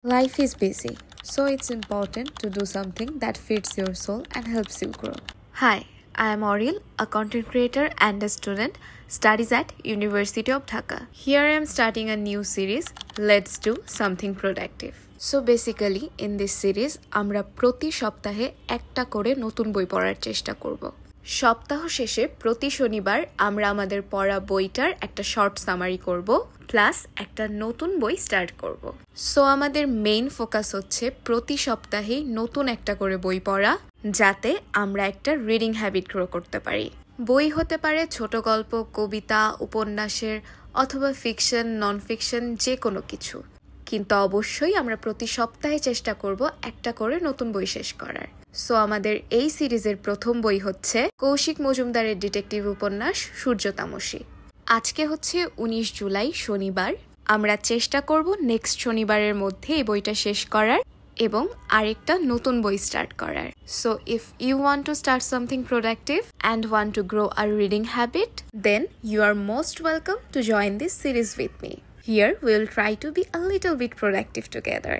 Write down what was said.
Life is busy, so it's important to do something that feeds your soul and helps you grow. Hi, I am Auril, a content creator and a student, studies at University of Dhaka. Here I am starting a new series, Let's Do Something Productive. So basically, in this series, আমরা প্রতি সপ্তাহে একটা করে নতুন বই পড়ার চেষ্টা করব। সপ্তাহ শেষে প্রতি শনিবার আমরা আমাদের পড়া বইটার একটা শর্ট সামারি করব, প্লাস একটা নতুন বই স্টার্ট করব। সো আমাদের মেইন ফোকাস হচ্ছে প্রতি সপ্তাহেই নতুন একটা করে বই পড়া, যাতে আমরা একটা রিডিং হ্যাবিট গ্রো করতে পারি। বই হতে পারে ছোট গল্প, কবিতা, উপন্যাসের অথবা ফিকশন, নন ফিকশন, যে কোনো কিছু। কিন্তু অবশ্যই আমরা প্রতি সপ্তাহে চেষ্টা করব একটা করে নতুন বই শেষ করার। সো আমাদের এই সিরিজের প্রথম বই হচ্ছে কৌশিক মজুমদারের ডিটেকটিভ উপন্যাস সূর্যতামসী। আজকে হচ্ছে 19 জুলাই, শনিবার। আমরা চেষ্টা করব নেক্সট শনিবারের মধ্যে এই বইটা শেষ করার এবং আরেকটা নতুন বই স্টার্ট করার। So if you want to start something productive and want to grow a reading habit, then you are most welcome to join this series with me. Here we will try to be a little bit productive together.